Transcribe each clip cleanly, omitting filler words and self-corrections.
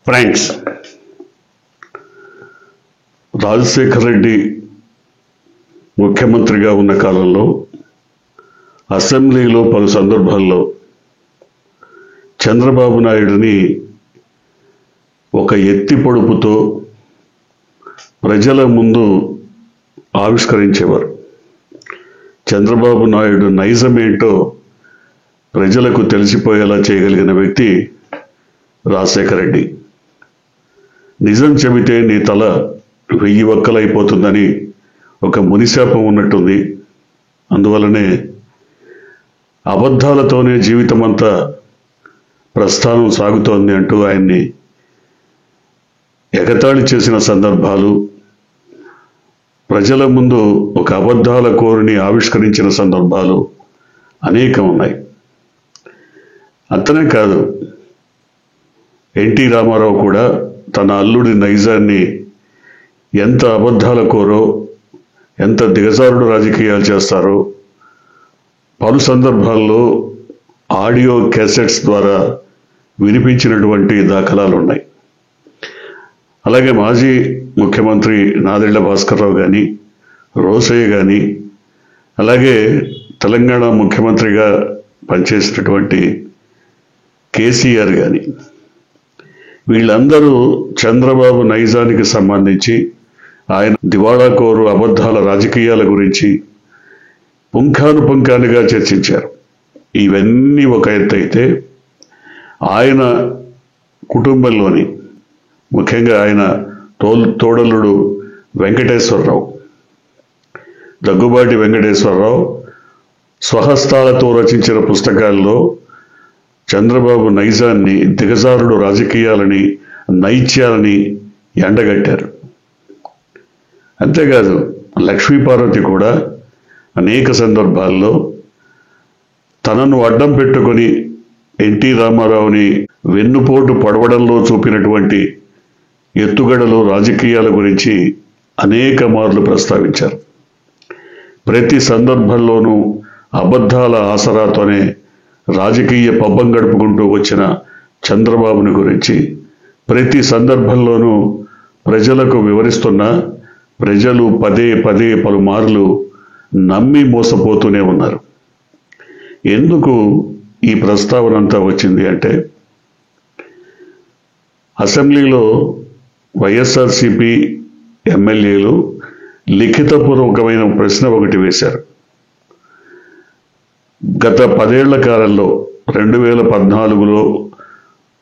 Friends, Rajasekhara Reddy ముఖ్యమంత్రిగా ఉన్న కాలంలో అసెంబ్లీలో పలు సందర్భాల్లో చంద్రబాబు నాయుడిని ఒక ఎత్తి పొడుపుతో ప్రజల ముందు ఆవిష్కరించేవారు. చంద్రబాబు నాయుడు నైజమేంటో ప్రజలకు తెలిసిపోయేలా చేయగలిగిన వ్యక్తి రాజశేఖర రెడ్డి. నిజం చెబితే నీ తల 1000 వక్కలైపోతుందని ఒక మునిశాపం ఉన్నట్టుంది. అందువలనే అబద్ధాలతోనే జీవితం అంతా ప్రస్థానం సాగుతోంది అంటూ ఆయన్ని ఎగతాళి చేసిన సందర్భాలు, ప్రజల ముందు ఒక అబద్ధాల కోరిని ఆవిష్కరించిన సందర్భాలు అనేకం ఉన్నాయి. అంతనే కాదు, ఎన్టీ రామారావు కూడా తన అల్లుడి నైజాన్ని ఎంత అబద్ధాల కోరో, ఎంత దిగజారుడు రాజకీయాలు చేస్తారో పలు సందర్భాల్లో ఆడియో క్యాసెట్స్ ద్వారా వినిపించినటువంటి దాఖలాలు ఉన్నాయి. అలాగే మాజీ ముఖ్యమంత్రి నాదెళ్ల భాస్కర్రావు కానీ, రోసయ్య కానీ, అలాగే తెలంగాణ ముఖ్యమంత్రిగా పనిచేసినటువంటి కేసీఆర్ కానీ, వీళ్ళందరూ చంద్రబాబు నైజానికి సంబంధించి, ఆయన దివాళాకోరు అబద్ధాల రాజకీయాల గురించి పుంఖానుపుంఖాలుగా చర్చించారు. ఇవన్నీ ఒక ఎత్తు అయితే, ఆయన కుటుంబంలోని ముఖ్యంగా ఆయన తోడలుడు వెంకటేశ్వరరావు, దగ్గుబాటి వెంకటేశ్వరరావు స్వహస్తాలతో రచించిన పుస్తకాల్లో చంద్రబాబు నైజాన్ని, దిగజారుడు రాజకీయాలని, నైత్యాలని ఎండగట్టారు. అంతేకాదు, లక్ష్మీపార్వతి కూడా అనేక సందర్భాల్లో తనను అడ్డం పెట్టుకొని ఎన్టీ రామారావుని వెన్నుపోటు పడవడంలో చూపినటువంటి ఎత్తుగడలు, రాజకీయాల గురించి అనేక మార్లు ప్రస్తావించారు. ప్రతి సందర్భంలోనూ అబద్ధాల ఆసరాతోనే రాజకీయ పబ్బం గడుపుకుంటూ వచ్చిన చంద్రబాబుని గురించి ప్రతి సందర్భంలోనూ ప్రజలకు వివరిస్తున్న ప్రజలు పదే పదే పలుమార్లు నమ్మి మోసపోతూనే ఉన్నారు. ఎందుకు ఈ ప్రస్తావన అంతా వచ్చింది అంటే, అసెంబ్లీలో వైఎస్ఆర్సీపీ ఎమ్మెల్యేలు లిఖితపూర్వకమైన ప్రశ్న ఒకటి వేశారు. గత 10 ఏళ్ల కాలంలో 2014లో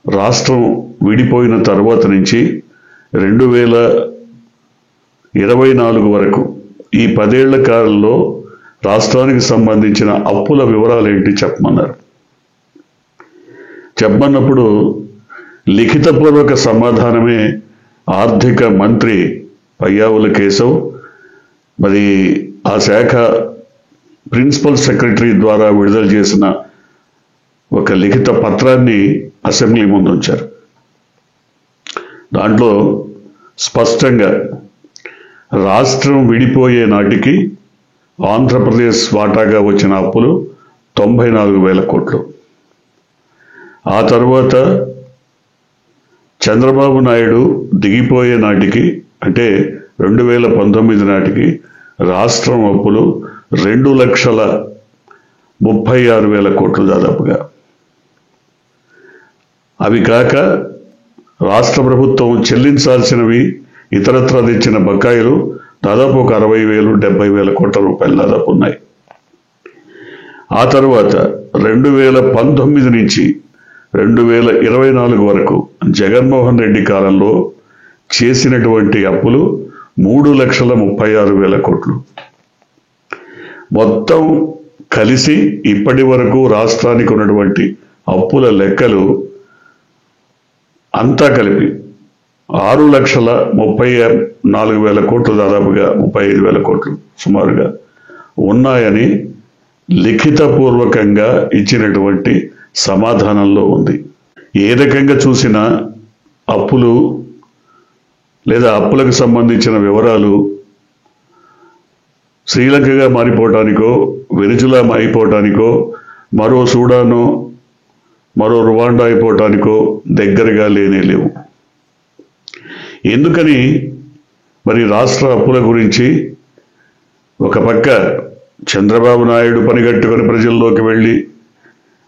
రాష్ట్రం విడిపోయిన తర్వాత నుంచి 2024 వరకు ఈ 10 ఏళ్ల కాలంలో రాష్ట్రానికి సంబంధించిన అప్పుల వివరాలు ఏంటి చెప్పమన్నారు. చెప్పమన్నప్పుడు లిఖితపూర్వక సమాధానమే ఆర్థిక మంత్రి పయ్యావుల కేశవ్, మరి ఆ శాఖ ప్రిన్సిపల్ సెక్రటరీ ద్వారా విడుదల చేసిన ఒక లిఖిత పత్రాన్ని అసెంబ్లీ ముందు ఉంచారు. దాంట్లో స్పష్టంగా రాష్ట్రం విడిపోయే నాటికి ఆంధ్రప్రదేశ్ వాటాగా వచ్చిన అప్పులు 94,000 కోట్లు. ఆ తర్వాత చంద్రబాబు నాయుడు దిగిపోయే నాటికి, అంటే 2019 నాటికి రాష్ట్రం అప్పులు 2,36,000 కోట్లు దాదాపుగా. అవి కాక రాష్ట్ర ప్రభుత్వం చెల్లించాల్సినవి, ఇతరత్ర తెచ్చిన బకాయిలు దాదాపు ఒక 60,000-70,000 కోట్ల రూపాయలు దాదాపు ఉన్నాయి. ఆ తర్వాత 2019 నుంచి 2024 వరకు జగన్మోహన్ రెడ్డి కాలంలో చేసినటువంటి అప్పులు 3,36,000 కోట్లు. మొత్తం కలిసి ఇప్పటి వరకు రాష్ట్రానికి ఉన్నటువంటి అప్పుల లెక్కలు అంతా కలిపి 6,34,000 కోట్లు, దాదాపుగా 35,000 కోట్లు సుమారుగా ఉన్నాయని లిఖితపూర్వకంగా ఇచ్చినటువంటి సమాధానంలో ఉంది. ఏ రకంగా చూసినా అప్పులు లేదా అప్పులకు సంబంధించిన వివరాలు శ్రీలంకగా మారిపోవటానికో, వెనిజులా అయిపోవటానికో, మరో సూడానో, మరో రువాండా అయిపోవటానికో దగ్గరగా లేవు. ఎందుకని మరి రాష్ట్ర అప్పుల గురించి ఒక పక్క చంద్రబాబు నాయుడు పనిగట్టుకొని ప్రజల్లోకి వెళ్ళి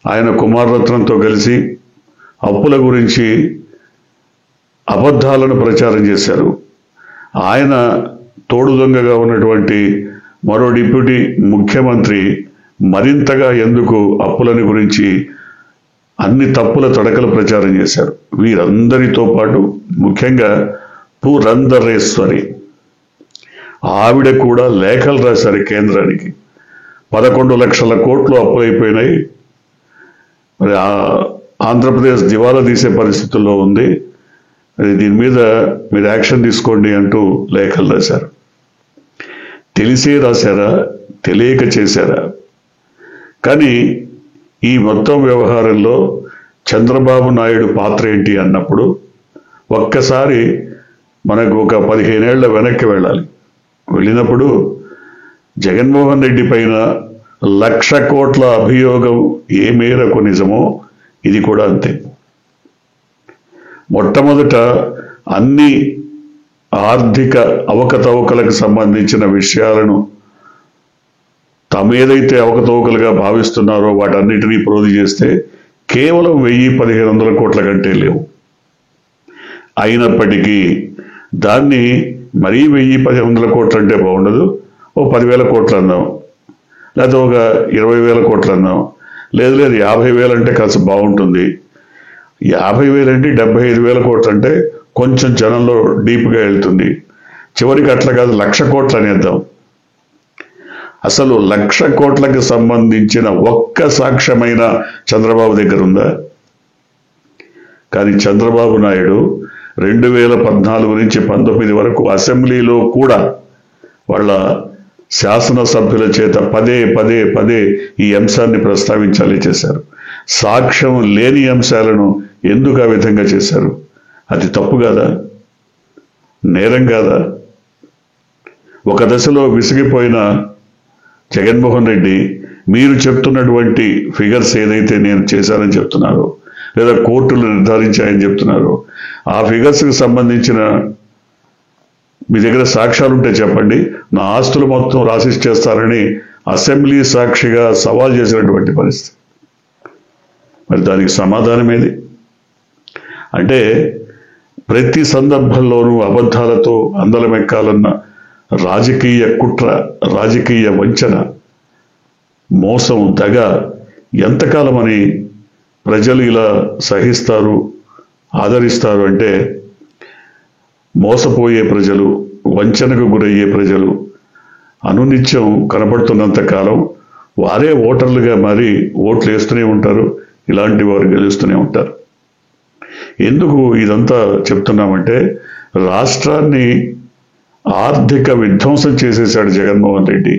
ఆయన కుమారరత్నంతో కలిసి అప్పుల గురించి అబద్ధాలను ప్రచారం చేశారు. ఆయన తోడు దొంగగా ఉన్నటువంటి మరో డిప్యూటీ ముఖ్యమంత్రి మరింతగా ఎందుకు అప్పులని గురించి అన్ని తప్పుల తడకలు ప్రచారం చేశారు. వీరందరితో పాటు ముఖ్యంగా పురంధరేశ్వరి ఆవిడ కూడా లేఖలు రాశారు కేంద్రానికి. 11 లక్షల కోట్లు అప్పులైపోయినాయి, మరి ఆంధ్రప్రదేశ్ దివాలా తీసే పరిస్థితుల్లో ఉంది, మరి దీని మీద మీరు యాక్షన్ తీసుకోండి అంటూ లేఖలు రాశారు. తెలిసే రాశారా, తెలియక చేశారా? కానీ ఈ మొత్తం వ్యవహారంలో చంద్రబాబు నాయుడు పాత్ర ఏంటి అన్నప్పుడు ఒక్కసారి మనకు ఒక 15 ఏళ్ల వెనక్కి వెళ్ళినప్పుడు జగన్మోహన్ రెడ్డి పైన 1,00,000 కోట్ల అభియోగం ఏ మేరకు నిజమో ఇది కూడా అంతే. మొట్టమొదట అన్ని ఆర్థిక అవకతవకలకు సంబంధించిన విషయాలను ఏదైతే అవకతవకలుగా భావిస్తున్నారో వాటన్నిటినీ ప్రోధి చేస్తే కేవలం 1,000-1,500 కోట్ల కంటే లేవు. అయినప్పటికీ దాన్ని మరీ 1,000-1,500 కోట్లు అంటే బాగుండదు, ఓ 10,000 కోట్లు అందాం, లేకపోతే ఒక 20,000 కోట్లు అందాం, లేదు 50,000 అంటే కాస్త బాగుంటుంది. 50,000 అంటే 75,000 కోట్లు అంటే కొంచెం జనంలో డీప్గా వెళ్తుంది. చివరికి అట్లా కాదు 1,00,000 కోట్లు అనేద్దాం. అసలు 1,00,000 కోట్లకు సంబంధించిన ఒక్క సాక్ష్యమైన చంద్రబాబు దగ్గర ఉందా? కానీ చంద్రబాబు నాయుడు 2014 నుంచి 19 వరకు అసెంబ్లీలో కూడా వాళ్ళ శాసనసభ్యుల చేత పదే ఈ అంశాన్ని ప్రస్తావించాలి చేశారు. సాక్ష్యం లేని అంశాలను ఎందుకు ఆ విధంగా చేశారు? అది తప్పు కాదా? నేరం కాదా? ఒక దశలో విసిగిపోయిన జగన్మోహన్ రెడ్డి మీరు చెప్తున్నటువంటి ఫిగర్స్ ఏదైతే నేను చేశానని చెప్తున్నారో లేదా కోర్టులు నిర్ధారించాయని చెప్తున్నారు, ఆ ఫిగర్స్కి సంబంధించిన మీ దగ్గర సాక్ష్యాలు ఉంటే చెప్పండి, నా ఆస్తులు మొత్తం రాసిచ్చేస్తారని అసెంబ్లీ సాక్షిగా సవాల్ చేసినటువంటి పరిస్థితి. మరి దానికి సమాధానం ఏది? అంటే ప్రతి సందర్భంలోనూ అబద్ధాలతో అందలమెక్కాలన్న రాజకీయ కుట్ర, రాజకీయ వంచన, మోసం, దగ ఎంతకాలమని ప్రజలు ఇలా సహిస్తారు, ఆదరిస్తారు? అంటే మోసపోయే ప్రజలు, వంచనకు గురయ్యే ప్రజలు అనునిత్యం కనపడుతున్నంత కాలం వారే ఓటర్లుగా మారి ఓట్లు వేస్తూనే ఉంటారు, ఇలాంటి వారు గెలుస్తూనే ఉంటారు. ఎందుకు ఇదంతా చెప్తున్నామంటే రాష్ట్రాన్ని ఆర్థిక విధ్వంసం చేసేశాడు జగన్మోహన్ రెడ్డి.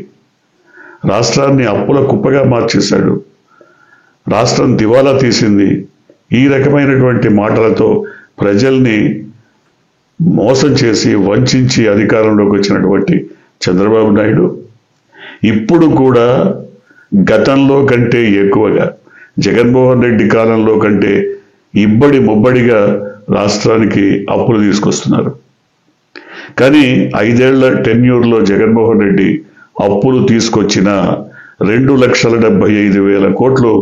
రాష్ట్రాన్ని అప్పుల కుప్పగా మార్చేశాడు. రాష్ట్రం దివాలా తీసింది. ఈ రకమైనటువంటి మాటలతో ప్రజల్ని మోసం చేసి వంచి అధికారంలోకి వచ్చినటువంటి చంద్రబాబు నాయుడు ఇప్పుడు కూడా గతంలో కంటే ఎక్కువగా, జగన్మోహన్ రెడ్డి కాలంలో కంటే ఇబ్బడి ముబ్బడిగా రాష్ట్రానికి అప్పులు తీసుకొస్తున్నారు. కానీ 5 ఏళ్ల టెన్యూర్లో జగన్మోహన్ రెడ్డి అప్పులు తీసుకొచ్చిన 2,75,000 కోట్లు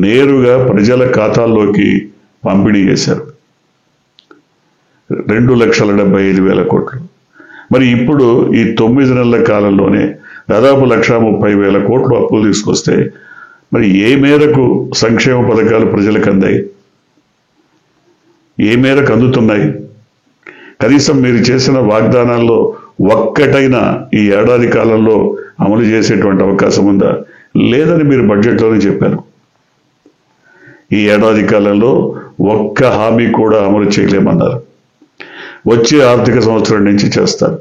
నేరుగా ప్రజల ఖాతాల్లోకి పంపిణీ చేశారు. 2,75,000 కోట్లు. మరి ఇప్పుడు ఈ 9 నెలల కాలంలోనే దాదాపు 1,30,000 కోట్లు అప్పులు తీసుకొస్తే మరి ఏ మేరకు సంక్షేమ పథకాలు ప్రజలకు అందాయి? ఏ మేరకు అందుతున్నాయి? కనీసం మీరు చేసిన వాగ్దానాల్లో ఒక్కటైనా ఈ ఏడాది కాలంలో అమలు చేసేటువంటి అవకాశం ఉందా? లేదని మీరు బడ్జెట్లోనే చెప్పారు. ఈ ఏడాది కాలంలో ఒక్క హామీ కూడా అమలు చేయలేమన్నారు. వచ్చే ఆర్థిక సంవత్సరం నుంచి చేస్తారు.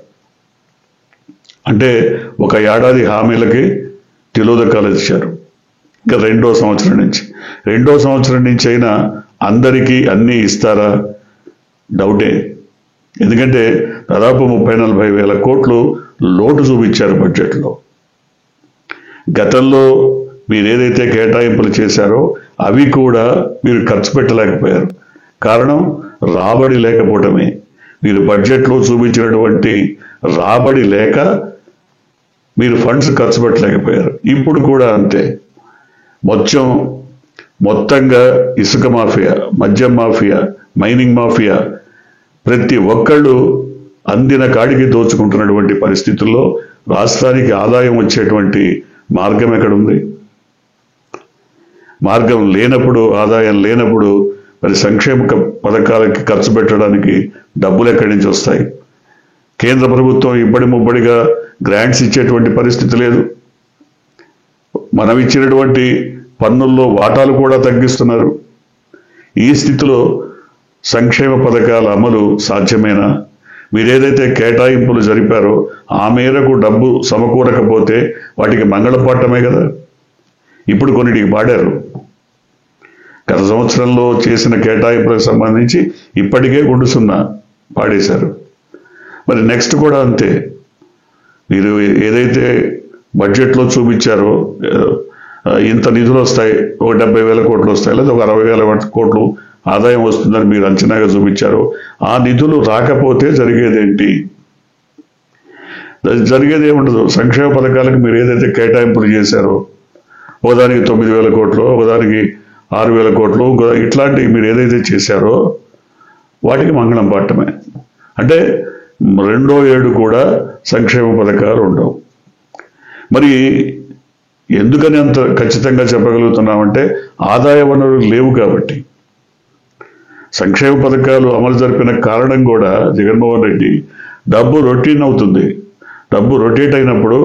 అంటే ఒక ఏడాది హామీలకి తిలోదకాలు ఇచ్చారు. ఇంకా రెండో సంవత్సరం నుంచి అయినా అందరికీ అన్నీ ఇస్తారా? డౌటే. ఎందుకంటే దాదాపు 30,000-40,000 కోట్లు లోటు చూపించారు బడ్జెట్లో. గతంలో మీరు ఏదైతే కేటాయింపులు చేశారో అవి కూడా మీరు ఖర్చు పెట్టలేకపోయారు. కారణం రాబడి లేకపోవటమే. మీరు బడ్జెట్లో చూపించినటువంటి రాబడి లేక మీరు ఫండ్స్ ఖర్చు పెట్టలేకపోయారు. ఇప్పుడు కూడా అంతే. మొత్తంగా ఇసుక మాఫియా, మద్యం మాఫియా, మైనింగ్ మాఫియా ప్రతి ఒక్కళ్ళు అందిన కాడికి దోచుకుంటున్నటువంటి పరిస్థితుల్లో రాష్ట్రానికి ఆదాయం వచ్చేటువంటి మార్గం ఎక్కడుంది? మార్గం లేనప్పుడు, ఆదాయం లేనప్పుడు మరి సంక్షేమ పథకాలకి ఖర్చు పెట్టడానికి డబ్బులు ఎక్కడి నుంచి వస్తాయి? కేంద్ర ప్రభుత్వం ఇబ్బడి ముబ్బడిగా గ్రాంట్స్ ఇచ్చేటువంటి పరిస్థితి లేదు. మనం ఇచ్చినటువంటి పన్నుల్లో వాటాలు కూడా తగ్గిస్తున్నారు. ఈ స్థితిలో సంక్షేమ పథకాల అమలు సాధ్యమేనా? మీరేదైతే కేటాయింపులు జరిపారో ఆ మేరకు డబ్బు సమకూరకపోతే వాటికి మంగళపాఠమే కదా. ఇప్పుడు కొన్నిటికి పాడారు. గత సంవత్సరంలో చేసిన కేటాయింపులకు సంబంధించి ఇప్పటికే గుండు సున్నా పాడేశారు. మరి నెక్స్ట్ కూడా అంతే. మీరు ఏదైతే బడ్జెట్లో చూపించారో ఇంత నిధులు వస్తాయి, ఒక 70,000 కోట్లు వస్తాయి, లేదా ఒక 60,000 కోట్లు ఆదాయం వస్తుందని మీరు అంచనాగా చూపించారు. ఆ నిధులు రాకపోతే జరిగేదేంటి? జరిగేది ఏముండదు. సంక్షేమ పథకాలకు మీరు ఏదైతే కేటాయింపులు చేశారో ఒకదానికి 9,000 కోట్లు, ఒకదానికి 6,000 కోట్లు, ఇట్లాంటివి మీరు ఏదైతే చేశారో వాటికి మంగళం పాఠమే. అంటే రెండో ఏడు కూడా సంక్షేమ పథకాలు ఉండవు. మరి ఎందుకని అంత ఖచ్చితంగా చెప్పగలుగుతున్నామంటే ఆదాయ వనరులు లేవు కాబట్టి. సంక్షేమ పథకాలు అమలు జరిపిన కారణం కూడా జగన్మోహన్ రెడ్డి డబ్బు రొటీన్ అవుతుంది. డబ్బు రొటేట్ అయినప్పుడు,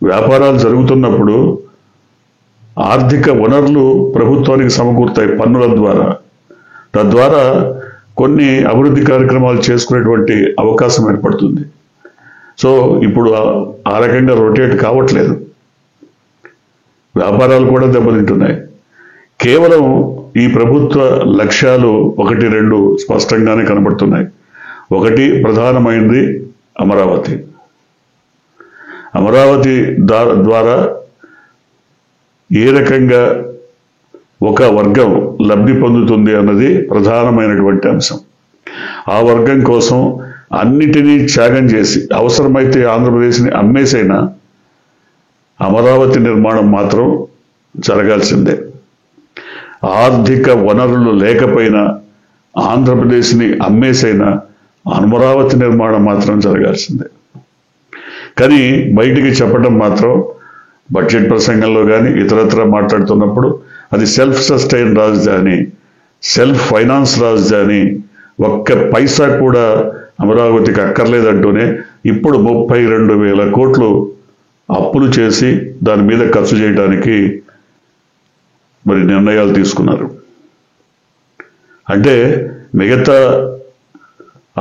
వ్యాపారాలు జరుగుతున్నప్పుడు ఆర్థిక వనరులు ప్రభుత్వానికి సమకూరుతాయి పన్నుల ద్వారా. తద్వారా కొన్ని అభివృద్ధి కార్యక్రమాలు చేసుకునేటువంటి అవకాశం ఏర్పడుతుంది. సో ఇప్పుడు ఆ రకంగా రొటేట్ కావట్లేదు. వ్యాపారాలు కూడా దెబ్బతింటున్నాయి. కేవలం ఈ ప్రభుత్వ లక్ష్యాలు 1-2 స్పష్టంగానే కనబడుతున్నాయి. ఒకటి ప్రధానమైనది అమరావతి. అమరావతి ద్వారా ఏ రకంగా ఒక వర్గం లబ్ధి పొందుతుంది అన్నది ప్రధానమైనటువంటి అంశం. ఆ వర్గం కోసం అన్నిటినీ త్యాగం చేసి అవసరమైతే ఆంధ్రప్రదేశ్ని అమ్మేసైనా అమరావతి నిర్మాణం మాత్రం జరగాల్సిందే. ఆర్థిక వనరులు లేకపోయినా ఆంధ్రప్రదేశ్ని అమ్మేసైనా అమరావతి నిర్మాణం మాత్రం జరగాల్సిందే. కానీ బయటికి చెప్పడం మాత్రం బడ్జెట్ ప్రసంగంలో కానీ ఇతరత్ర మాట్లాడుతున్నప్పుడు అది సెల్ఫ్ సస్టైన్ రాజధాని, సెల్ఫ్ ఫైనాన్స్ రాజధాని, ఒక్క పైసా కూడా అమరావతికి అక్కర్లేదంటూనే ఇప్పుడు 32,000 కోట్లు అప్పులు చేసి దాని మీద ఖర్చు చేయడానికి మరి నిర్ణయాలు తీసుకున్నారు. అంటే మిగతా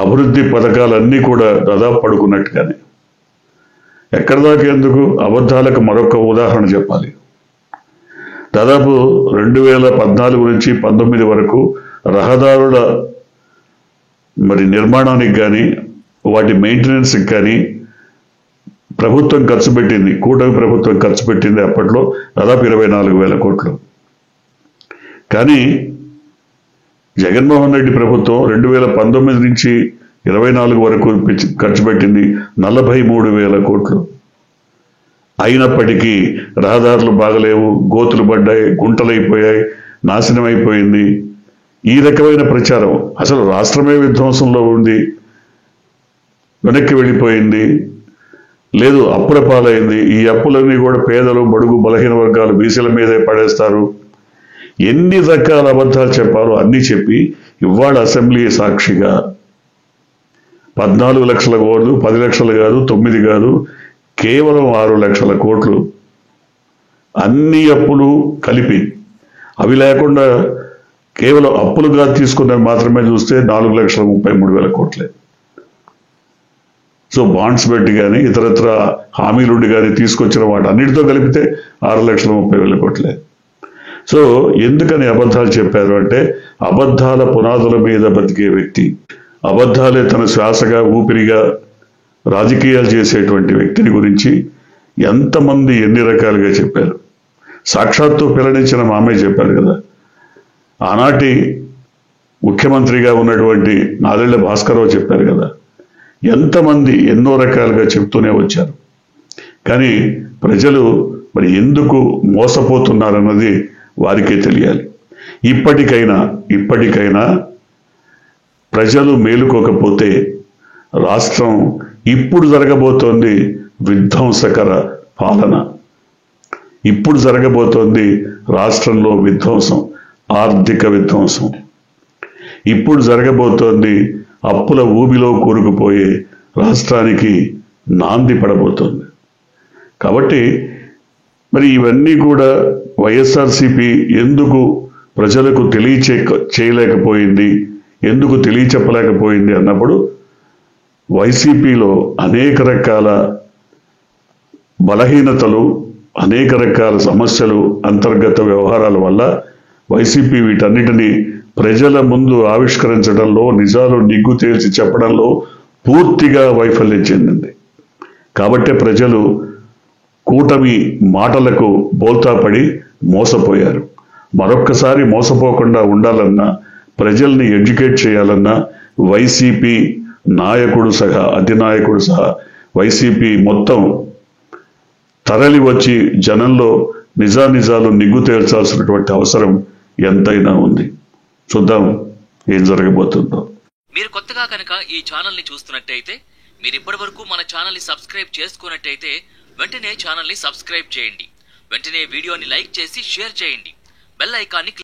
అభివృద్ధి పథకాలన్నీ కూడా దాదాపు పడుకున్నట్టుగానే. ఎక్కడి దాకా ఎందుకు? అబద్ధాలకు మరొక ఉదాహరణ చెప్పాలి. దాదాపు 2014 నుంచి 19 వరకు రహదారుల మరి నిర్మాణానికి కానీ వాటి మెయింటెనెన్స్కి కానీ ప్రభుత్వం ఖర్చు పెట్టింది, కూటమి ప్రభుత్వం ఖర్చు పెట్టింది అప్పట్లో దాదాపు 24,000 కోట్లు. కానీ జగన్మోహన్ రెడ్డి ప్రభుత్వం 2019 నుంచి 24 వరకు ఖర్చు పెట్టింది 43,000 కోట్లు. అయినప్పటికీ రహదారులు బాగలేవు, గోతులు పడ్డాయి, గుంటలైపోయాయి, నాశనం అయిపోయింది. ఈ రకమైన ప్రచారం. అసలు రాష్ట్రమే విధ్వంసంలో ఉంది, వెనక్కి వెళ్ళిపోయింది, లేదు అప్పుల పాలైంది. ఈ అప్పులన్నీ కూడా పేదలు, బడుగు, బలహీన వర్గాలు, బీసీల మీదే పడేస్తారు. ఎన్ని రకాల అబద్ధాలు చెప్పాలో అన్నీ చెప్పి ఇవాళ అసెంబ్లీ సాక్షిగా 14 లక్షల కోట్లు, 10 లక్షలు కాదు, 9 కాదు, కేవలం 6 లక్షల కోట్లు అన్ని అప్పులు కలిపి, అవి లేకుండా కేవలం అప్పులుగా తీసుకున్నవి మాత్రమే చూస్తే 4,33,000 కోట్లే. సో బాండ్స్ పెట్టి కానీ ఇతరత్ర హామీలుండి కానీ తీసుకొచ్చిన వాటి అన్నిటితో కలిపితే 6,30,000 కోట్లే. సో ఎందుకని అబద్ధాలు చెప్పారు అంటే అబద్ధాల పునాదుల మీద బతికే వ్యక్తి, అబద్ధాలే తన శ్వాసగా, ఊపిరిగా రాజకీయాలు చేసేటువంటి వ్యక్తిని గురించి ఎంతమంది ఎన్ని రకాలుగా చెప్పారు. సాక్షాత్తు పిల్లనిచ్చిన మామే చెప్పారు కదా, ఆనాటి ముఖ్యమంత్రిగా ఉన్నటువంటి నాదెళ్ల భాస్కరరావు చెప్పారు కదా, ఎంతమంది ఎన్నో రకాలుగా చెప్తూనే వచ్చారు. కానీ ప్రజలు మరి ఎందుకు మోసపోతున్నారన్నది వారికే తెలియాలి. ఇప్పటికైనా ప్రజలు మేలుకోకపోతే రాష్ట్రం ఇప్పుడు జరగబోతోంది విధ్వంసకర పాలన. ఇప్పుడు జరగబోతోంది రాష్ట్రంలో విధ్వంసం, ఆర్థిక విధ్వంసం. ఇప్పుడు జరగబోతోంది అప్పుల ఊబిలో కూరుకుపోయే రాష్ట్రానికి నాంది పడబోతోంది. కాబట్టి మరి ఇవన్నీ కూడా వైఎస్ఆర్సీపీ ఎందుకు ప్రజలకు చేయలేకపోయింది, ఎందుకు తెలియచెప్పలేకపోయింది అన్నప్పుడు వైసీపీలో అనేక రకాల బలహీనతలు, అనేక రకాల సమస్యలు, అంతర్గత వ్యవహారాల వల్ల వైసీపీ వీటన్నిటినీ ప్రజల ముందు ఆవిష్కరించడంలో, నిజాలు నిగ్గు తేల్చి చెప్పడంలో పూర్తిగా వైఫల్యం చెందింది. కాబట్టే ప్రజలు కూటమి మాటలకు బోల్తాపడి మోసపోయారు. మరొక్కసారి మోసపోకుండా ఉండాలన్నా, ప్రజల్ని ఎడ్యుకేట్ చేయాలన్నా వైసీపీ నాయకుడు సహా, అధినాయకుడు సహా వైసీపీ మొత్తం తరలి వచ్చి జనంలో నిజాలు నిగ్గు తేల్చాల్సినటువంటి అవసరం ఎంతైనా ఉంది. చూద్దాం ఏం జరగబోతుందో. మీరు కొత్తగా కనుక ఈ ఛానల్ ని చూస్తున్నట్టయితే, మీరు ఇప్పటి వరకు మన ఛానల్ ని సబ్స్క్రైబ్ చేసుకున్నట్టయితే వెంటనే ఛానల్ ని సబ్స్క్రైబ్ చేయండి. వెంటనే వీడియోని లైక్ చేసి షేర్ చేయండి. బెల్ ఐకాన్ని